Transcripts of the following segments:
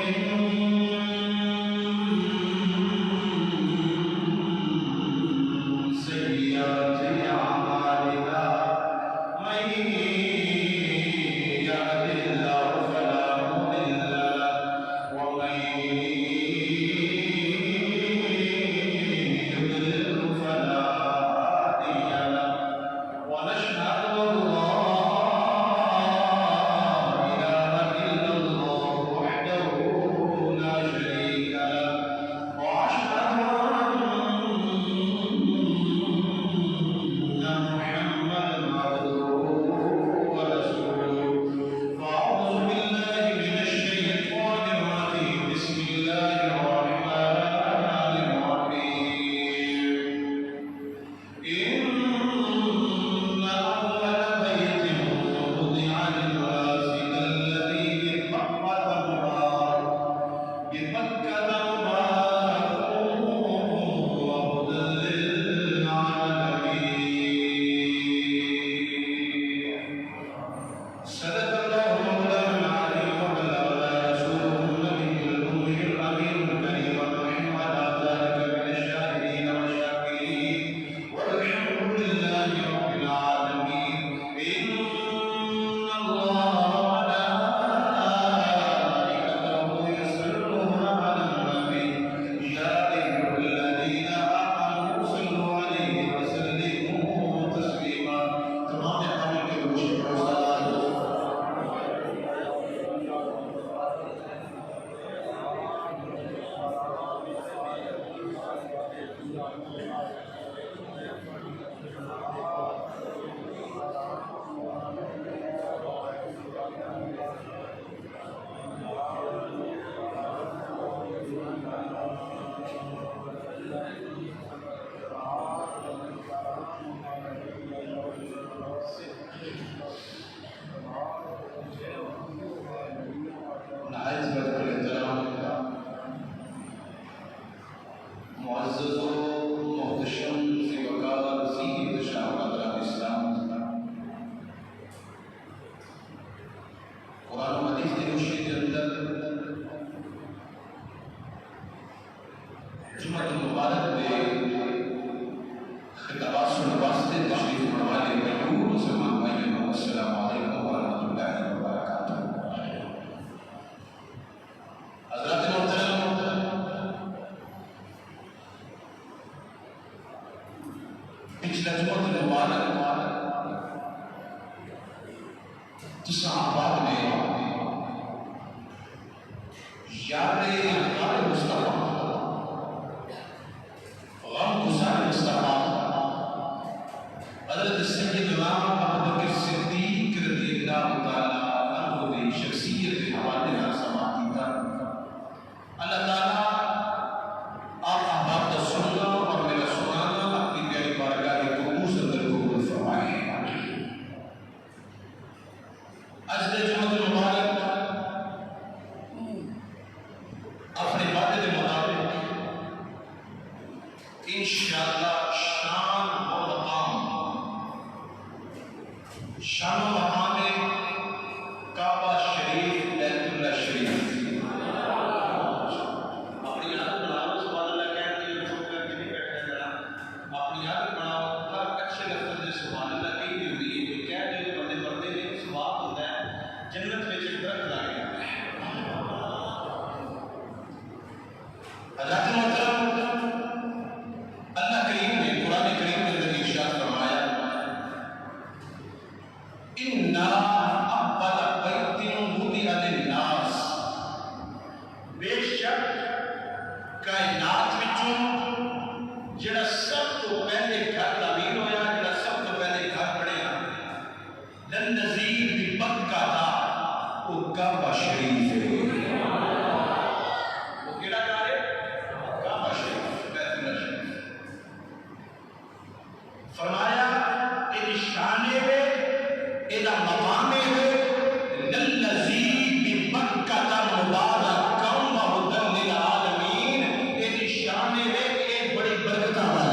بڑی برکت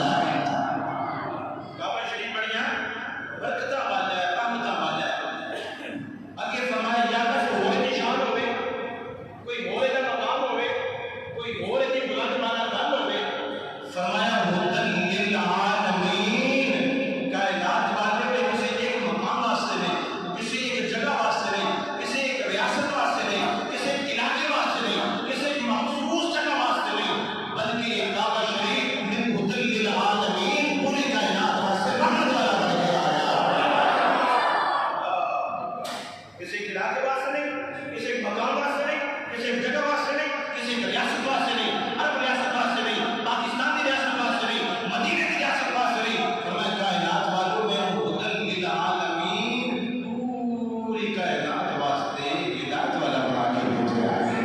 کسی ریاست واسطے نہیں، عرب ریاست واسطے نہیں، پاکستان کی ریاست واسطے نہیں، مدینے کی ریاست واسطے نہیں، فرمایا کائنات والوں میں ہدی للعالمین، پوری کائنات واسطے ہدایت والا بنا کے بھیجا ہے۔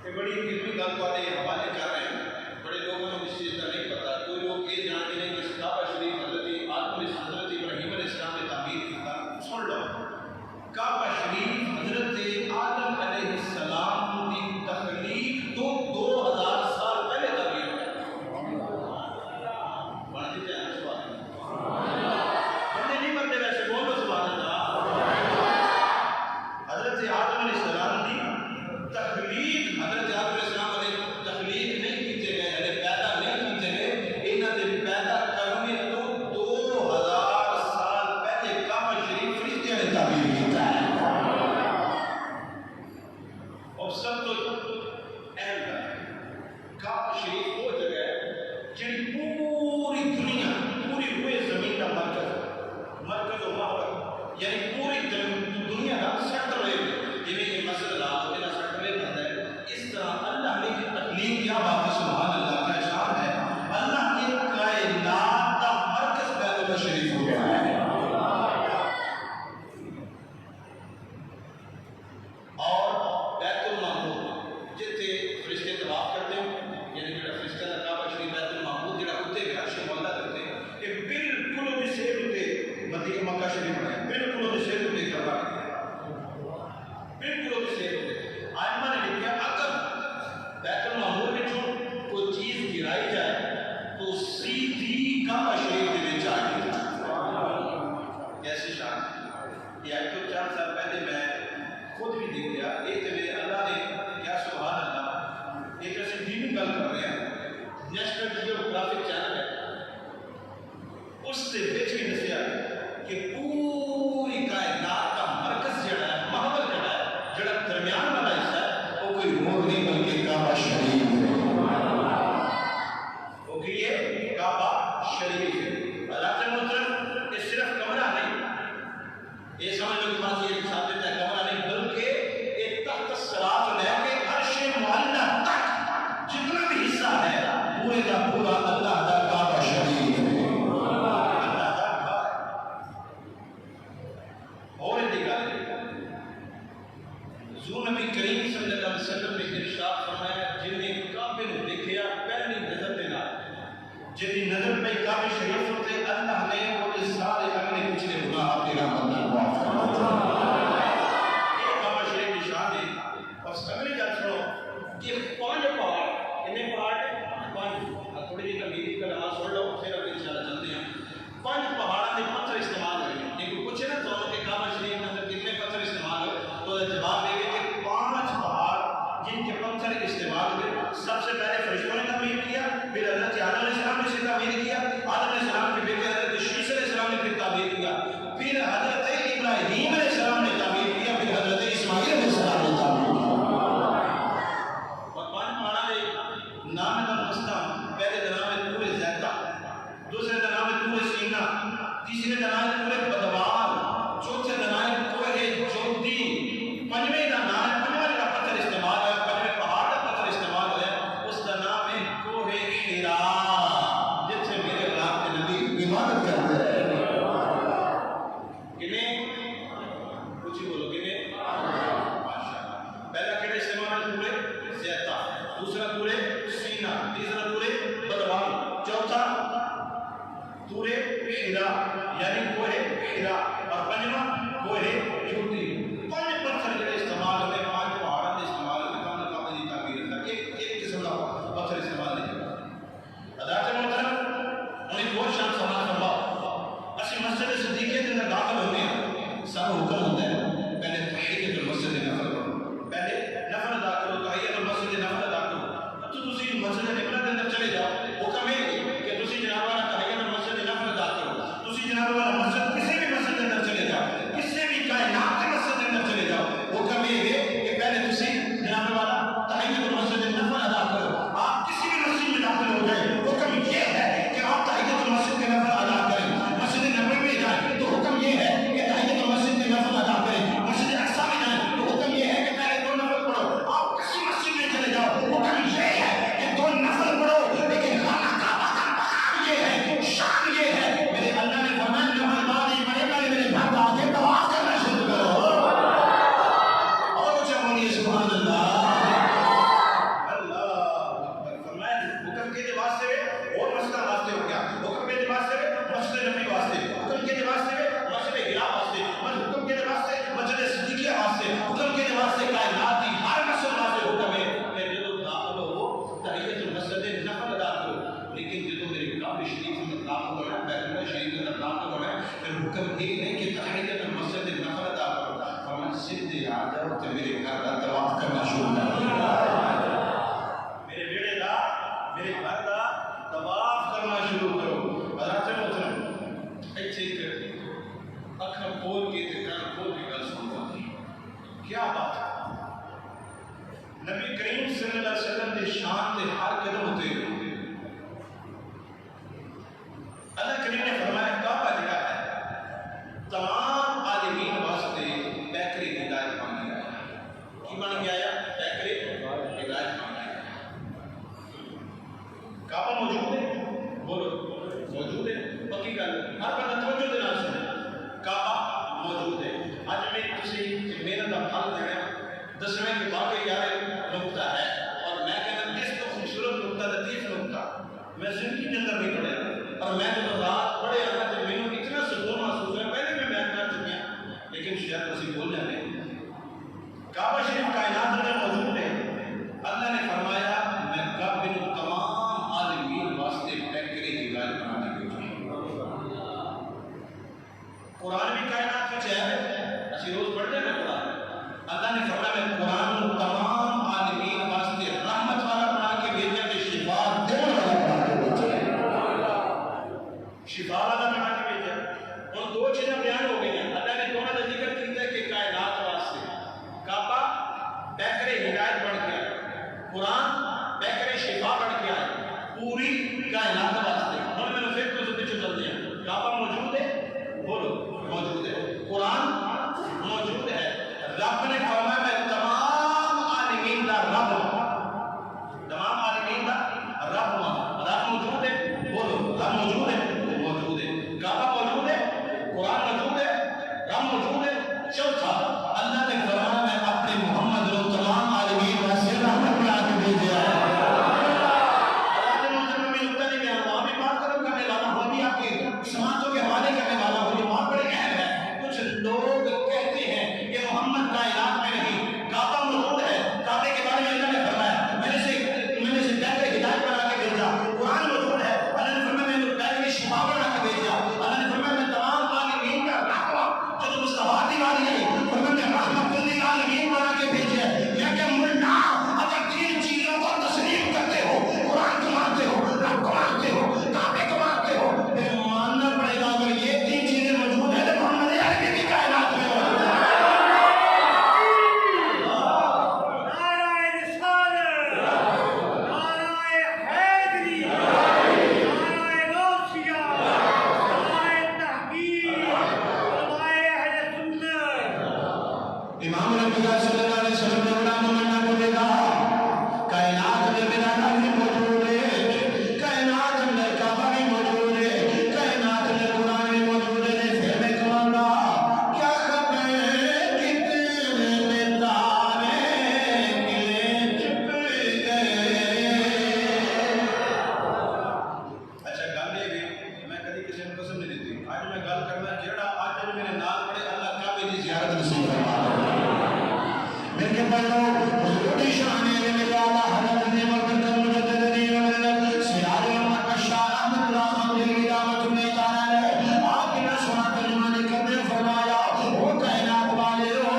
یہ بڑی علمی گل کو آتے حوالے کر رہے ہیں، بڑے لوگوں کو اس چیز کا نہیں پتا، کوئی لوگ یہ جانتے ہیں کہ کعبہ شریف حضرت ابراہیم علیہ السلام نے تعمیر کیا۔ سن لو، کعبہ شریف حضرت آدم علیہ السلام کی تخلیق تو 2000 سال پہلے تعمیر ہوئی۔ بنتی جائے سبحان اللہ، بندے نہیں بنتے ویسے، بولو سبحان اللہ۔ حضرت آدم علیہ السلام کی تخلیق، حضرت آدم علیہ السلام علیہ تخلیق نہیں کیتے گئے، یعنی پیدا نہیں کیتے گئے، انہاں دے پیدا کرنے تو 2000 سال پہلے کعبہ شریف فرشتیاں نے تعمیر کیتا ہے۔ اور سب تو اہم بات، کعبہ شریف وہ جگہ ہے جڑی پوری دنیا، پوری روئے زمین کا مرکز و محور، یعنی پوری دنیا کا سینٹر ہے۔ جویں یہ مسجد لاہور کا سینٹر بنتا ہے، اس طرح اللہ نے جو تخلیق کیا، باقی سبحان اللہ کا شان ہے، اللہ نے کائنات کا مرکز بیت اللہ شریف ہو گیا ہے۔ اور بیت المعمور جتنے فرشتے طواف کرتے ہیں، یعنی جڑا فرشتہ دا کعبہ شریف بیت المعمور جڑا اتنے بھی عرش مولا کرتے ہیں، کہ بالکل اسی سیر تے مدینہ مکہ شریف بنایا، بالکل اسی سیر تے کروا بالکل اسی سیر تے۔ آئمہ نے لکھا اگر بیت المعمور میں جو کوئی چیز گرائی جائے تو سیدھی کعبہ شریف دے وچ آ گئی۔ کیسی شان ہے! یہ آج تو 4 سال پہلے میں خود بھی دیکھ لیا، ایک تو میرے اللہ نے کیا سبحان اللہ، ایک ایسی دینی گل کر رہے ہیں، نیشنل جیوگرافک چینل ہے، اس سے وچ بھی دسیا کہ پوری کائنات کا مرکز جڑا ہے، محور جڑا ہے، جڑا درمیان والا حصہ ہے، وہ کوئی اور نہیں بلکہ کعبہ شریف ہے۔ وہ کہ یہ کعبہ شریف ہے۔ اللہ محترم، یہ صرف کمرہ نہیں، یہ سمجھ لو کہ بات یہ ساتھ دیتا ہے، کمرہ نہیں بلکہ ایک تحت الصراط لے کے عرش معلیٰ تک جتنا بھی حصہ ہے پورے کا پورا اللہ دا کعبہ شریف ہے، اللہ دا گھر ہے۔ اور ایک گل حضور نبی کریم صلی اللہ علیہ وسلم نے ارشاد فرمایا، جن نے کعبے کو دیکھا پہلی نظر دے نال، جن نظر پہ کعبہ شریف ہوتے، اللہ نے وہ سارے اگلے پچھلے گناہ اپنی رحمت نال معاف کر دیے۔ یہ کعبہ شریف کی شان ہے۔ اور اگلی گل سنو، یہ 5 پہاڑ، کتنے پہاڑ ہیں؟ 5۔ تھوڑی جی تمیز کا نماز سن لو، پھر اب انشاءاللہ چلتے ہیں۔ 5 پہاڑوں کے پتھر استعمال ہوئے ہیں۔ یہ کوئی پوچھے نا تو کہ کعبہ شریف میں اندر کتنے پتھر استعمال ہوئے، تو جواب دے گے کہ 5 پہاڑ جن کے پتھر استعمال ہوئے۔ سب سے پہلے فرشتوں نے تعمیر کیا، پھر حضرت آدم علیہ السلام نے اسے تعمیر کیا، آدم علیہ السلام کے بیٹے حضرت شیش علیہ السلام نے پھر تعمیر کیا، پھر حضرت ابراہیم علیہ السلام نے تعمیر کیا، پھر حضرت اسماعیل علیہ السلام نے تعمیر کیا۔ اور 5 پہاڑوں کے نام کا مستم، پہلے کا نام ہے طور زیتہ، دوسرے کا نام ہے طور سینا، تیسرے کا نام ہے طور بدوار، چوتھے کا نام ہے طور جودی، 5ویں کا نام ہے، 5واں کا پتھر استعمال ہے، 5ویں پہاڑ کا پتھر استعمال ہے، اس کا نام ہے کیا بات ہے؟ نبی کریم صلی اللہ علیہ وسلم کے شان کے ہر قدم ہوتے ہیں اللہ کریم نے فرمایا کعبہ جگہ ہے تمام عالمین واسطے بہترین ہدایت بن گیا ہے. کی بن گیا ہے؟ بہترین ہدایت بن گیا ہے. کعبہ موجود ہے؟ بولو موجود ہے. پکی گل ہر بندہ توجہ دے نال سنے. کعبہ موجود ہے. اج میں تسی محنت کا پھل دینا دسویں کے واقعی یار نقطہ ہے اور میں کہنا اس کو خوبصورت نقطہ لطیف نقطہ میں زندگی کے اندر نہیں پڑھا اور میں جب رات پڑھے آنا تو مجھے اتنا سکون محسوس ہوا. پہلے میں بیان کر چکا ہوں لیکن شاید اسی بول جانے. کعبہ شریف کائنات میں موجود ہے. اللہ نے فرمایا میں کعبے کو تمام عالمین واسطے بہترین ہدایت بنا کے بھیجا. قرآن بھی کائنات میں ہے اسی روز پڑھتے ہیں قرآن. اللہ نے فرمایا میں قرآن کو تمام عالمین واسطے رحمت والا بنا کے بھیجا کہ شفا دینے والا بنا کے بھیجا. شفا والا بنا کے بھیجا. ان دو چیزیں بیان ہو گئی ہیں. اللہ نے دونوں کا ذکر کیا کہ کائنات واسطے کعبہ بہتر ہدایت بن گیا, قرآن بہتر شفا بن گیا پوری کائنات واسطے. ہوں میں نے پھر تو پیچھے چل دیا. کعبہ موجود ہے, بولو موجود ہے. قرآن موجود ہے. رب نے فرمایا میں تمام عالمین کا رب ہوں. تمام عالمین کا رب ہوں. رب موجود ہے, بولو رب موجود ہے. موجود ہے. کعبہ موجود ہے, قرآن موجود ہے, رب موجود ہے. چوتھا اللہ نے فرمایا میں اپنے محمد کو تمام عالمین واسطے رحمت بنا کے بھیجا ہے. اللہ نے مجھے میں نقطہ نہیں بیان وہاں بھی بات کرنے والا ہوں, بھی آپ کے سماعتوں کے حوالے کرنے والا ہوں. یہ بات بڑے اہم ہے. کچھ لوگ کہتے ہیں کہ محمد کائنات میں نہیں, کعبہ موجود ہے. کعبے کے بارے میں اللہ نے فرمایا میں نے سے بہتر ہدایت بنا کے بھیجا. قرآن موجود ہے. اللہ نے فرمایا میں بہتر شفا بنا کے بھیجا. اللہ نے فرمایا میں تمام عالمین کا رحمت جو مصطفیٰ کی باری ہے فرمایا میں رحمت للعالمین بنا کے بھیجا. لیکن ملنا اگر تین چیزوں کو تسلیم کرتے ہو, قرآن کو مانتے ہو, رب کو مانتے ہو, کعبے کو مانتے ہو, پھر ماننا پڑے گا اگر یہ تین چیزیں موجود ہیں تو محمد عربی بھی کائنات میں موجود ہے. امام الانبیاء صلی اللہ علیہ وسلم نے بڑا ممنع کو دیکھا کائنات میں میرا نام بھی موجود ہے, کائنات میں کعبہ بھی موجود ہے, کائنات میں قرآن بھی موجود ہے. پھر میں کہوں گا کیا خبر کتنے تارے گرے چھپ گئے. اچھا گل یہ میں کبھی کسی کو قسم نہیں دیتی. آج میں گل کرنا جڑا آج میرے نال پڑے اللہ کعبے کی زیارت نصیب فرما. میرے پہلو حضور شان ہے میرے اعلیٰ حضرت نے مقدم مجدد نے سیاد عمر بشار احمد اللہ خان کی دعوت میں تعالی نے آپ نے سنا ترجمہ نے کرنے فرمایا وہ کائنات والے ہو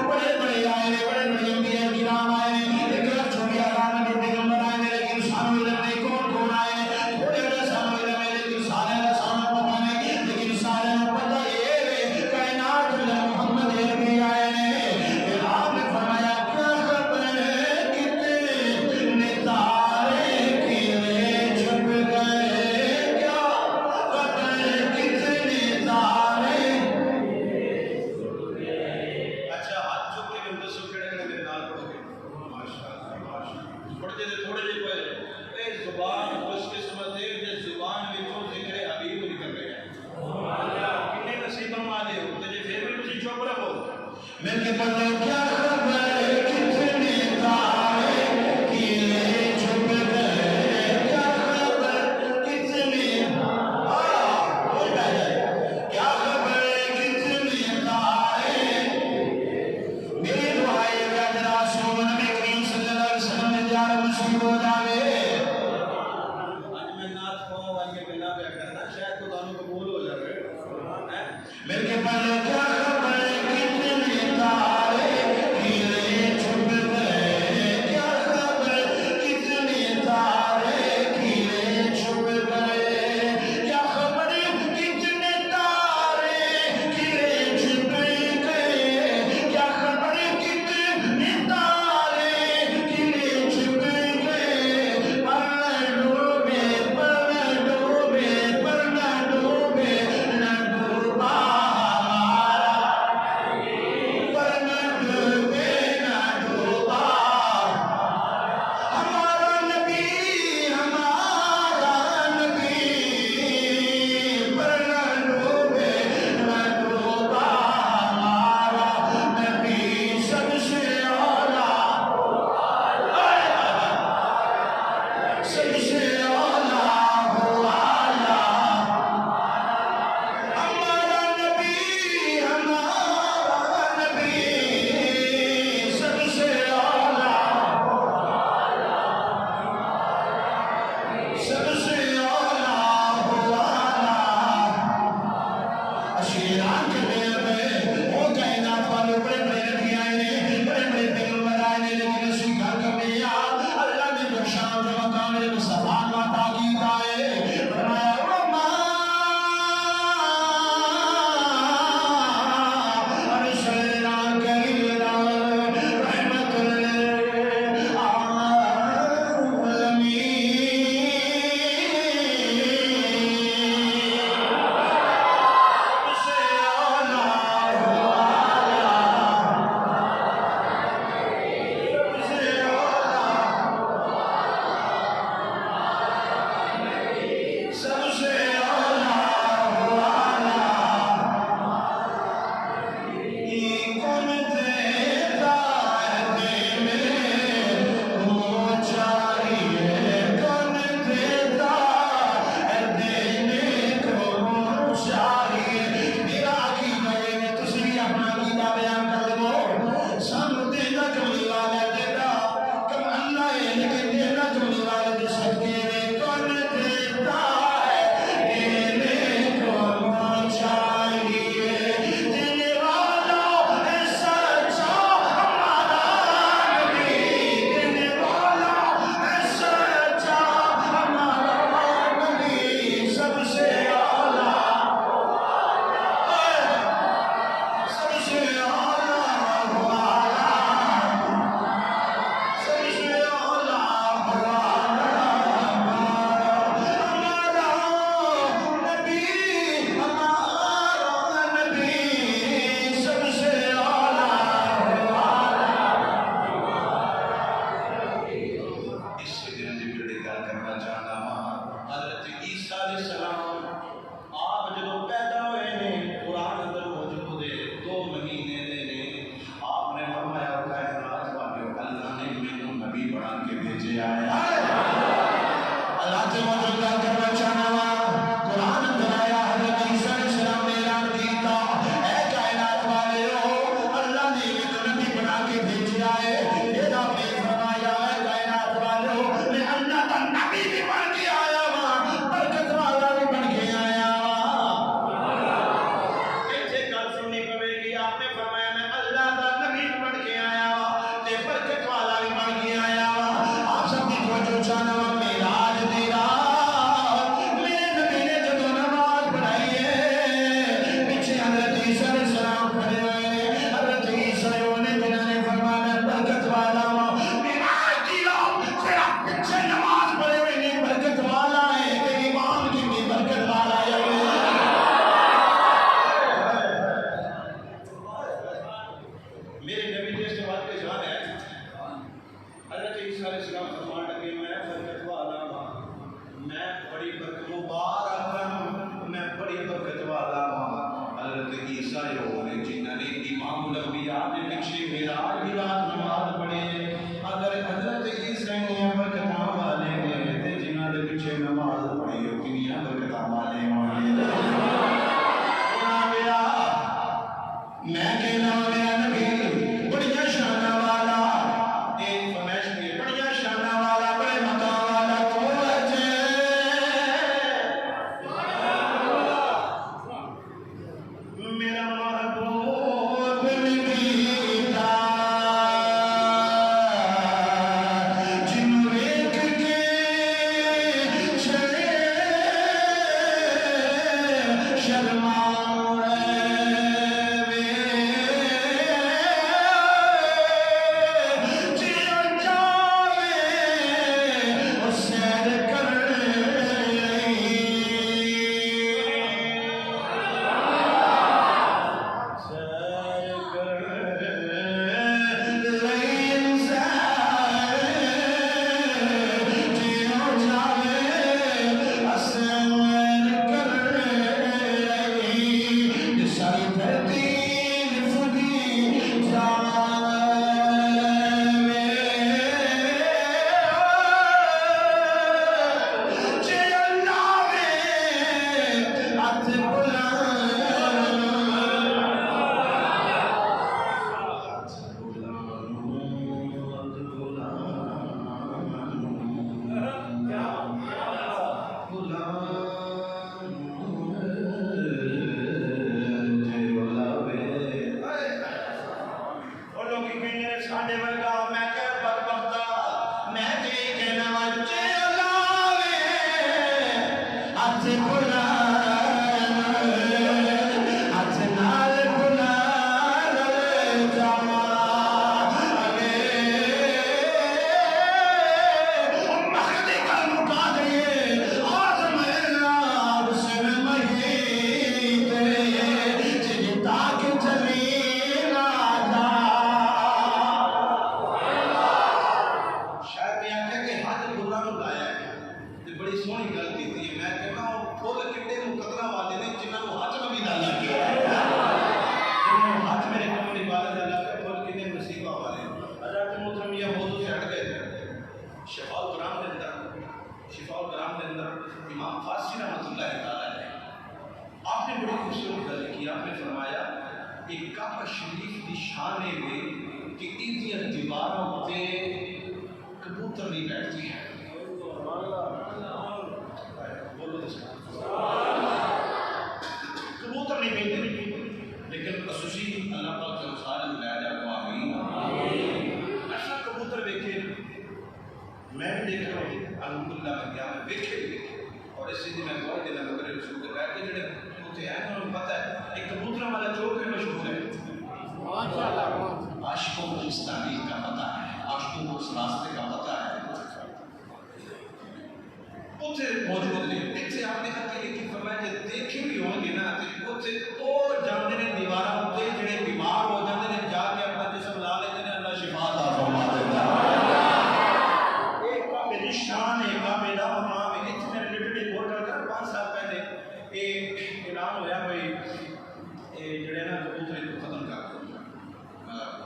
بڑے بڑے آئے بڑے بڑے انبیاء کرام آئے ایک لفظ چھوڑی آدھا میں پیغمبر آئے لیکن سامنے لگنے کون آئے تھوڑے بڑے سامنے لگنے لیکن سارے کا سامنے پتہ نہیں لیکن سارے کو پتہ یہ کائنات میں محمد عربی آئے. میرے پلے کیا خبر کتنے تارے کیلے چھپ گئے, کیا خبر کتنے کیا خبر کتنے تارے. میری دعائیں ذرا سن نبی کریم صلی اللہ علیہ وسلم نے زیارت نصیب ہو جاوے. آج میں نعت پڑھوں گا کہ بنا پہ کرنا شاید تو دانوں قبول ہو جائے. میرے پلے کیا خبر کتنے تارے بھیجے آیا اللہ سے موجودہ کرنا چاہنا وا قرآن اندرایا حضرت عیسیٰ علیہ السلام نے اعلان کیتا اے کائنات والے ہو اللہ نے ایک نبی بنا کے بھیجا ہے یہ آپ نے فرمایا ہے کائنات والے ہو میں اللہ کا نبی بھی بن کے آیا وا برکت والا بھی بن کے آیا وا ایسے گل سننی پڑے گی آپ نے فرمایا میں اللہ کا نبی بن کے آیا وا تے برکت والا بھی بن کے آیا وا آپ سب کی توجہ چاہنا وا میراج دی رات میرے نبی نے جدوں نماز پڑھائی ہے پیچھے حضرت عیسیٰ علیہ السلام کھڑے ہوئے ہیں حضرت عیسیٰ نے جنہوں نے فرمایا برکت والا وا میراج دی رات صرف پیچھے نماز پڑھے ہوئے نہیں برکت والا ہے کہ امام کی بھی برکت والا ہے میرے نبی نے اس بات کے شان ہے حضرت عیسیٰ علیہ السلام فرمان لگے میں برکت والا ہوں میں بڑی برکت مبارک ہوں میں بڑی برکت والا ہوں حضرت عیسیٰ نے جنہوں نے امام الانبیاء نے پیچھے معراج کی رات نماز پڑھے اگر حضرت عیسیٰ نے برکت والے نے تے جنہوں نے پیچھے نماز پڑھی ہو کنیاں برکت والے ہوں میں کہنا ہوں میرا نبی بڑی شان والا ایک فرمائش کی بڑی شان والا بڑے مقام والا تو میرا محبوب نبیتا جنہوں ایک کے شرما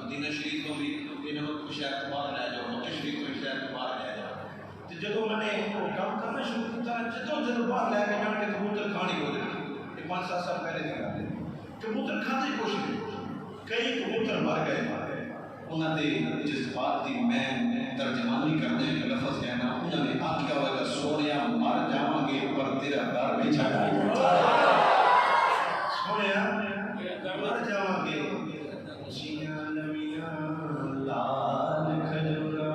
مدینہ شریف کو بھی انہوں کو شہر باہر لے جاؤ مکہ شریف کو شہر باہر لے جاؤ جدو میں نے کام کرنا شروع کیا جدو باہر لے کے جان کے کبوتر کھانے ہو جانا یہ 5-7 سال پہلے کی گل ہے کبوتر کھانے کی کوشش کی کئی کبوتر مر گئے انہوں نے جذبات کی میں ترجمانی کرنے کا لفظ کہنا انہوں نے آخیا ہوگا سونیا مر جاواں گے پر تیرا در نہیں چھڑا سونیا مر جاواں گے جیاں نمیاں لال کھجورا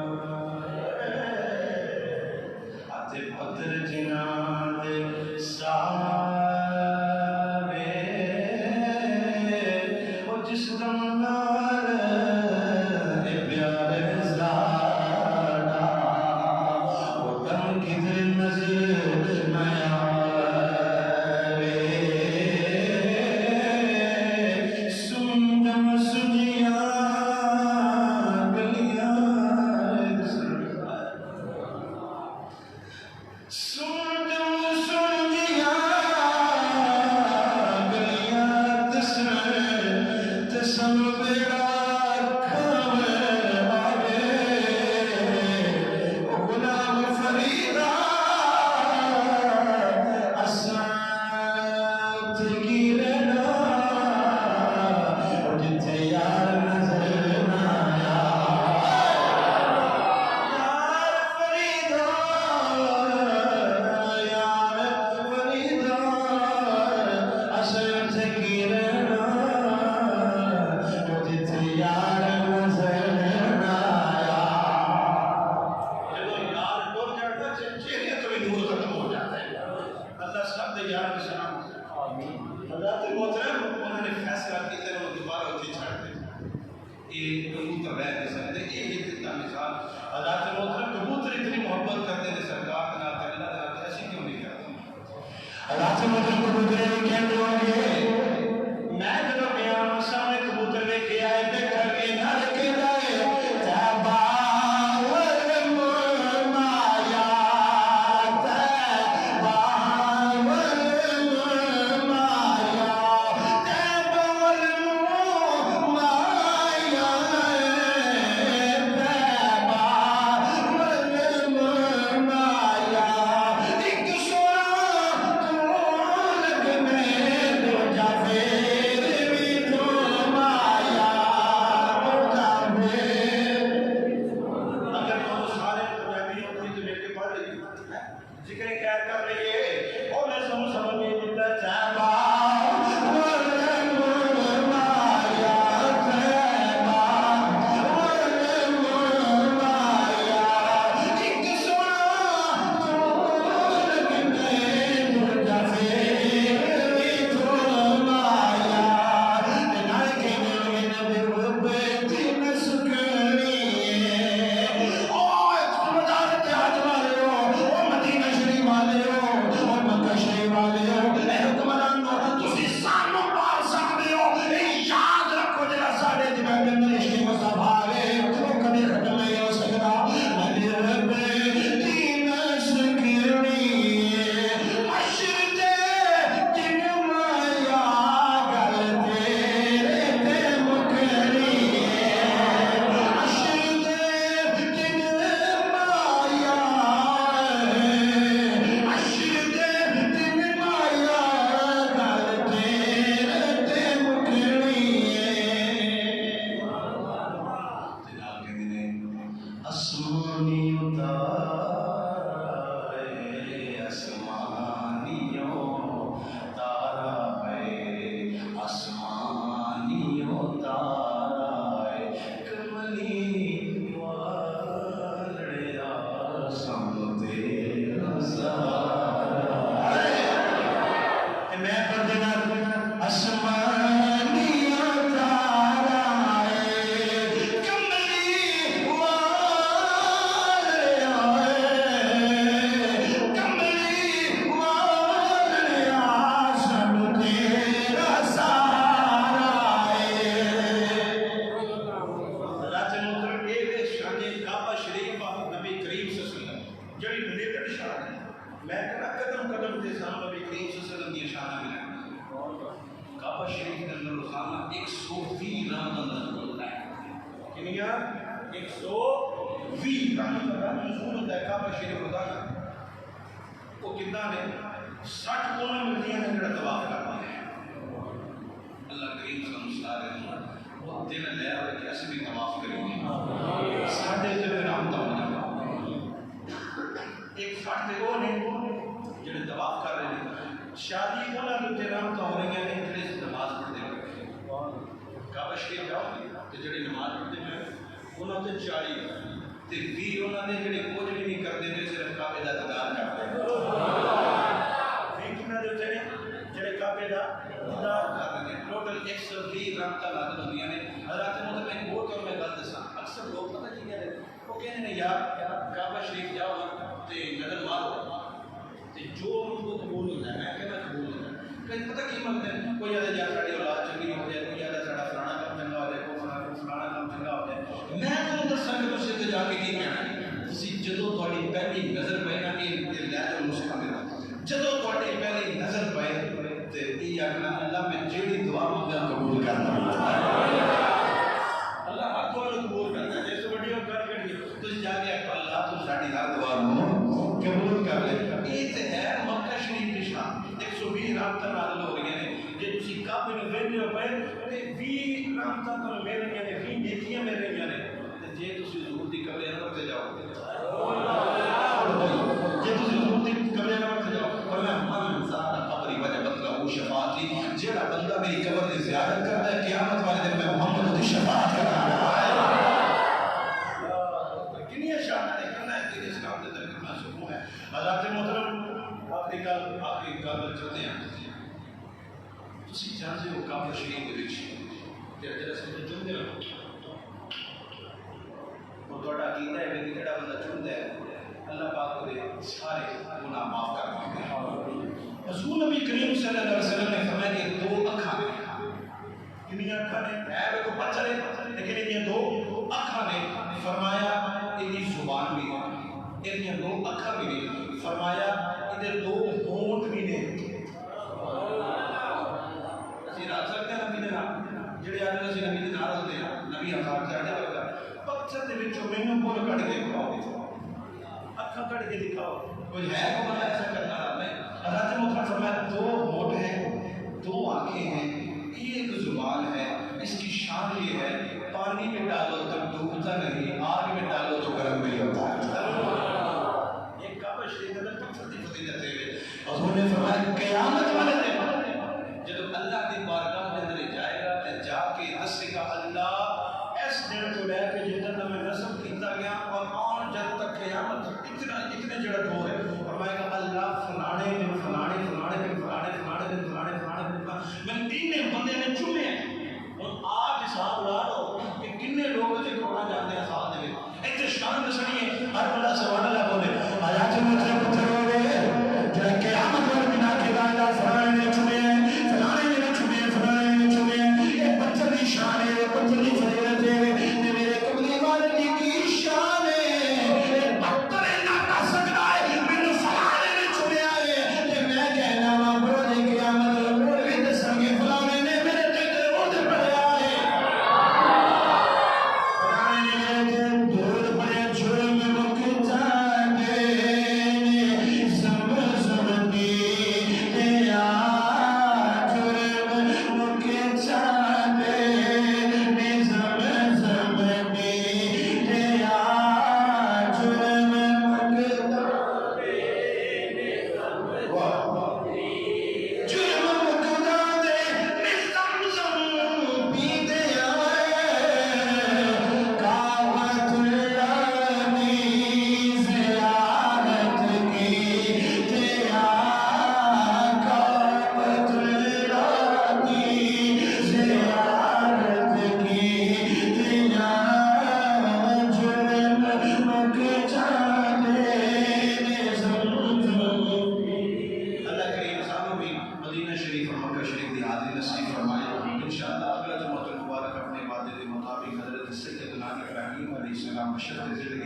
آتے پتر جنان دے ساوے وہ جس دم نال اے پیار زادہ وہ دم کدھر نظر نہ آوے سن دم سنیاں گلیاں سن دم سنیاں گلیاں تسم بیڑا کھاوے آوے غلام فریدا اساں تے گرنا جتھے یار نظر نہ آیا یار فریدا یار فریدا اساں تے گرنا جتھے یار نظر نہ آیا جدو یار ٹر جاتا چہرے تو بھی نور ختم ہو جاتا ہے اللہ سب دے یار کے سلام حضرت محترم انہوں نے فیصلہ کیا انہوں نے دوبارہ اتنے چھڑ دے یہ کبوتر رہ نہیں سکتے یہ اتنا مثال حضرت محترم کبوتر اتنی محبت کرتے ہیں سرکار کے ناتے اللہ کے ناتے ایسی کیوں نہیں کرتے حضرت محترم کبوتر نے کہتے ہوں میں جب گیا سامنے کبوتر نے کیا ہے دیکھا کہ نہ رکھے جائے تابا والمایا تابا والمایا تابا والمایا تابا والمایا ایک سونا تو لگنے دو جاوے اگر تو سارے پنجابی ہوتی تو میرے پڑھ رہی ذکر خیر کر رہی ہے اور میں سمجھ نہیں دیتا چاہتا کعبہ شریف کے اندر روزانہ 120 رمضان نزول ہوتا ہے. کنیا 120 بھی رحمت اللہ نزول ہوتا ہے کعبہ شریف خدا کا وہ کتنا ہے 60 قومیں ملتی ہیں جڑا طواف کرتے ہیں اللہ کریم صلی اللہ علیہ وسلم وہ دن لے اور کہ اسی بھی طواف کریں گے ساڈے تے رحمت ہونا ایک 60 وہ نے جڑے طواف کر رہے ہیں شادی انہاں دے تے رحمت ہو رہی ہیں جڑے نماز پڑھتے ہیں کعبہ شریف جاؤ تے جڑے نماز پڑھتے ہیں انہاں تے 40 تے 20 انہاں نے جڑے کچھ بھی نہیں کردے نے صرف کعبے دا دیدار کرتے ہیں جڑے کعبے دا دیدار کر رہے ہیں ٹوٹل 120 رحمتاں نازل ہوندیاں نے حضرات محترم میں بہت اور میں گل دساں اکثر لوگ پتہ کی کہہ رہے وہ کہنے نے یار کعبہ شریف جاؤ تے نظر مارو تے جو ان کو قبول ہوتا ہے میں کہ میں قبول ہوتا ہے کہ پتہ کی منگتے ہیں کوئی آدھے یا ساڑی اولاد چنگی ہو جائے کوئی آدھے ساڑا فلانا کام چنگا ہو جائے کوئی فلانا کام چنگا ہو جائے میں تو دساں کہ تسی تے جا کے کی کہنا ہے تسی جدوں تہاڈی پہلی نظر پئے نا کہ لے جو مسلمان میرا جدوں تہاڈی پہلی نظر پئے تے یہ آخنا اللہ میں جیڑی دعا منگا قبول کرنا اللہ ہر دعا قبول کرنا ہے جیسے بڑی اور کر کے تسی جا کے اللہ تو ساڈی ہر دعا نو قبول کر لے یہ تے ہے مکہ شریف کی شان 120 رحمتاں نازل ہو رہی ہیں جے تسی کعبے نوں ویکھدے ہو پئے تے 20 رحمتاں تانوں مل رہی ہیں 20 نیکیاں مل رہی ہیں تے جے تسی حضور دی قبر انور تے جاؤ جے تسی حضور دی قبر انور تے جاؤ فرمایا من زار قبری وجبت له شفاعتی جیڑا بندہ میری قبر دی زیارت کرتا ہے قیامت والے دن میں محمد دی شفاعت کرنا ہے کنی شان ہے کہنا ہے کہ اسلام دے اندر کتنا سکون ہے حضرات محترم آخری گل چلتے ہیں تسی جانتے ہو کعبہ شریف دے وچ جڑا سمجھ چندے ہو اور تہاڈا عقیدہ ہے کہ جڑا بندہ چندا ہے اللہ پاک دے سارے گناہ معاف کر دیندے ہیں رسول نبی کریم صلی اللہ علیہ وسلم نے فرمایا کہ 2 اکھاں نے کنی اکھاں نے ہے وہ بچہ نے لیکن یہ 2 اکھاں نے فرمایا یہ زبان بھی ہے یہ 2 اکھاں بھی نے فرمایا یہ 2 ہونٹ بھی نے اسی رات سکتے ہیں نبی دے نام جڑے آدھے اسی نبی دے نام رکھتے ہیں نبی ہزار چاہنے لگا پتھر دے وچوں مینوں بول کٹ کے دکھاؤ اکھاں کٹ کے دکھاؤ کوئی ہے کو بندہ ایسا کرنا رہا ہے حضرت محترم فرمایا 2 ہونٹ ہیں 2 آنکھیں ہیں ایک زبان ہے اس کی شان یہ ہے پانی میں ڈالو تو ڈوبتا نہیں آگ میں ڈالو تو گرم نہیں ہوتا ہے ایک کعبہ شریف کے اندر پتھر دی فضیلت ہے حضور نے فرمایا قیامت والے دن جب اللہ کی بارگاہ کے اندر جائے گا تے جا کے دسے گا اللہ اس دن تو لے کے جدن میں نصب کیتا گیا اور آن جب تک قیامت تک اتنے جڑا دور ہے فرمائے گا اللہ فلانے دن فلانے فلانے دن فلانے فلانے دن فلانے فلانے دن میں 3 بندے نے چنے ہیں اور آپ حساب لا لو کہ کتنے لوگ سے کروڑا جاتے ہیں سال دے ایتھے شان دسنی ہے ہر بڑا سبحان اللہ بولے آیات مطلب پتھر ہو گئے جڑا قیامت والے دن کے بعد فلانے نے چنے ہیں فلانے نے چنے ہیں فلانے نے چنے ہیں یہ پتھر دی شان ہے پتھر دی فضیلت ہے میرے قبر والے کی شان ہے پتھر نہ کر سکتا ہے میں فلانے نے چنے آئے تے میں کہنا وا برو نے قیامت اور بھی دسنگے فلانے نے میرے تے درود پڑھیا ہے فلانے نے درود پڑھیا جرم مکتا دے سب دی یا جرم مکتا دے سب دی یا جرم مکتا جرم مکتا دے زمزم پیتے آئے کعبۃ اللہ کی زیارت کی تیا کعبۃ اللہ کی زیارت کی تیا جرم مکتا دے زمزم اللہ کریم صاحب بھی مدینہ شریف اور مکہ شریف کی حاضری نصیب فرمائے انشاءاللہ اگلا جمعہ المبارک اپنے وعدے کے مطابق حضرت سیدنا ابراہیم علیہ السلام بشرط زندگی